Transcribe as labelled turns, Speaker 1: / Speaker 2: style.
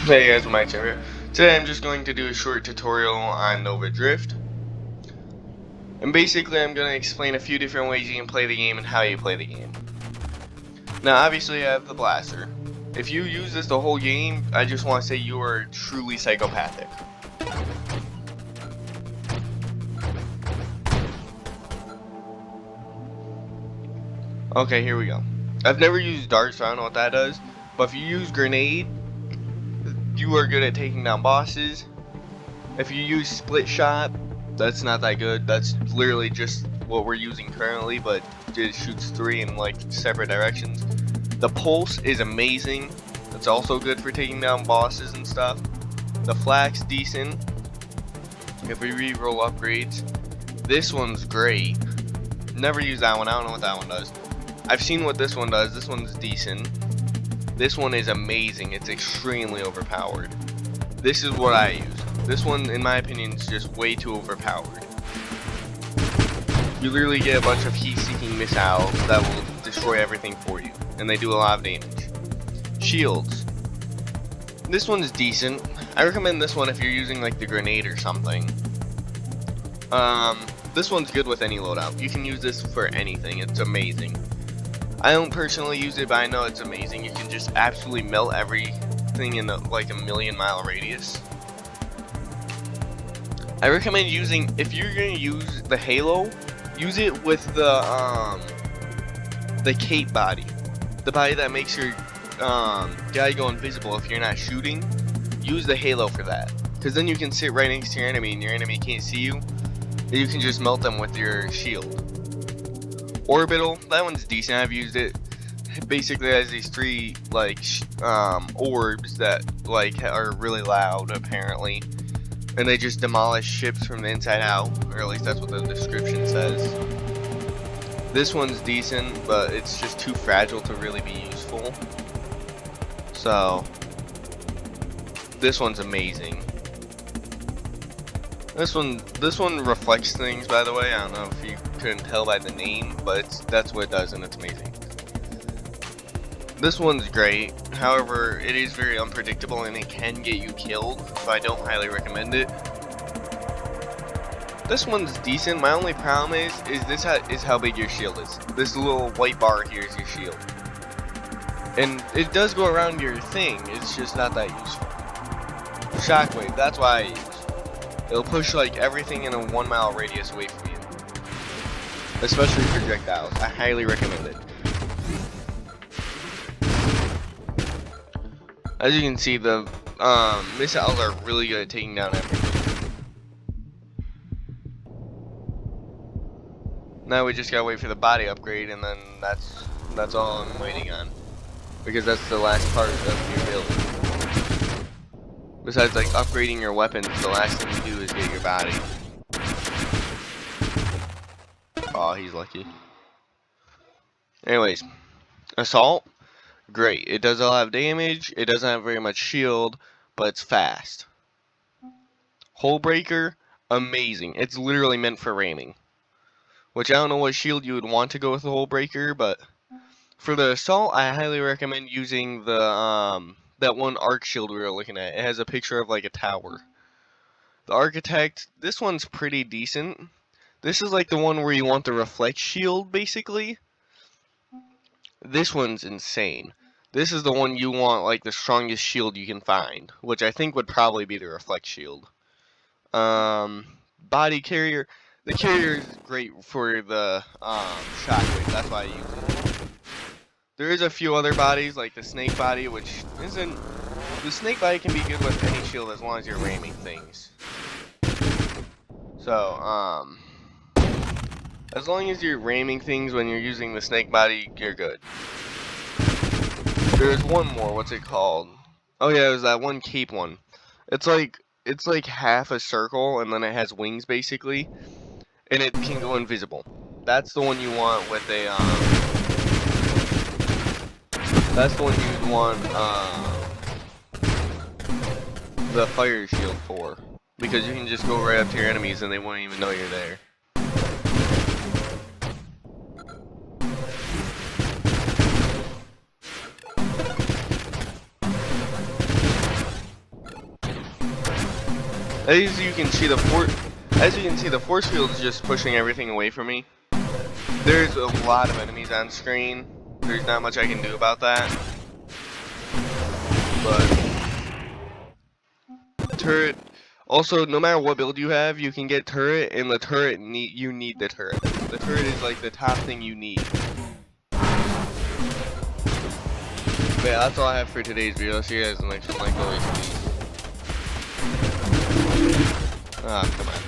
Speaker 1: Hey guys, Mike here. Today I'm just going to do a short tutorial on Nova Drift. And basically I'm going to explain a few different ways you can play the game and how you play the game. Now obviously I have the blaster. If you use this the whole game, I just want to say you are truly psychopathic. Okay, here we go. I've never used dart, so I don't know what that does. But if you use grenade, you are good at taking down bosses. If you use split shot, that's not that good. That's literally just what we're using currently, but it shoots 3 in like separate directions. The pulse is amazing. It's also good for taking down bosses and stuff. The flak's decent. If we re-roll upgrades, this one's great. Never use that one. I don't know what that one does. I've seen what this one does. This one's decent. This one is amazing. It's extremely overpowered. This is what I use. This one, in my opinion, is just way too overpowered. You literally get a bunch of heat-seeking missiles that will destroy everything for you, and they do a lot of damage. Shields. This one is decent. I recommend this one if you're using like the grenade or something. This one's good with any loadout. You can use this for anything. It's amazing. I don't personally use it, but I know it's amazing. You can just absolutely melt everything in like a 1,000,000-mile radius. I recommend using, if you're gonna use the halo, use it with the cape body, the body that makes your guy go invisible if you're not shooting. Use the halo for that, because then you can sit right next to your enemy and your enemy can't see you, and you can just melt them with your shield. Orbital, that one's decent. I've used it. Basically has these 3 like orbs that like are really loud apparently, and they just demolish ships from the inside out, or at least that's what the description says. This one's decent, but it's just too fragile to really be useful. So this one's amazing. This one reflects things, by the way. I don't know if you couldn't tell by the name, but that's what it does, and it's amazing. This one's great. However, it is very unpredictable and it can get you killed, so I don't highly recommend it. This one's decent. My only problem is this is how big your shield is. This little white bar here is your shield, and it does go around your thing. It's just not that useful. Shockwave, that's why I use. It'll push like everything in a 1-mile radius away from you, especially projectiles. I highly recommend it. As you can see, the missiles are really good at taking down everything. Now we just gotta wait for the body upgrade, and then that's all I'm waiting on, because that's the last part of your build. Besides like upgrading your weapons, the last thing you do is get your body. Oh, he's lucky. Anyways, assault, great. It does a lot of damage. It doesn't have very much shield, but it's fast. Hull breaker, amazing. It's literally meant for ramming. Which I don't know what shield you would want to go with the hull breaker, but for the assault, I highly recommend using the that one arc shield we were looking at. It has a picture of like a tower. The architect, this one's pretty decent. This is like the one where you want the reflect shield, basically. This one's insane. This is the one you want, like the strongest shield you can find, which I think would probably be the reflect shield. Body carrier. The carrier is great for the shockwave. That's why I use it. There is a few other bodies, like the snake body, which isn't. The snake body can be good with any shield as long as you're ramming things. So, as long as you're ramming things when you're using the snake body, you're good. There's one more. What's it called? Oh yeah, it was that one cape one. It's like half a circle, and then it has wings basically, and it can go invisible. That's the one you want with a that's the one you'd want the fire shield for, because you can just go right up to your enemies and they won't even know you're there. As you can see, the force field is just pushing everything away from me. There's a lot of enemies on screen. There's not much I can do about that. But turret. Also, no matter what build you have, you can get turret, and the turret you need the turret. The turret is like the top thing you need. But yeah, that's all I have for today's video. See you guys in the next one. Like always, please. Ah, come on.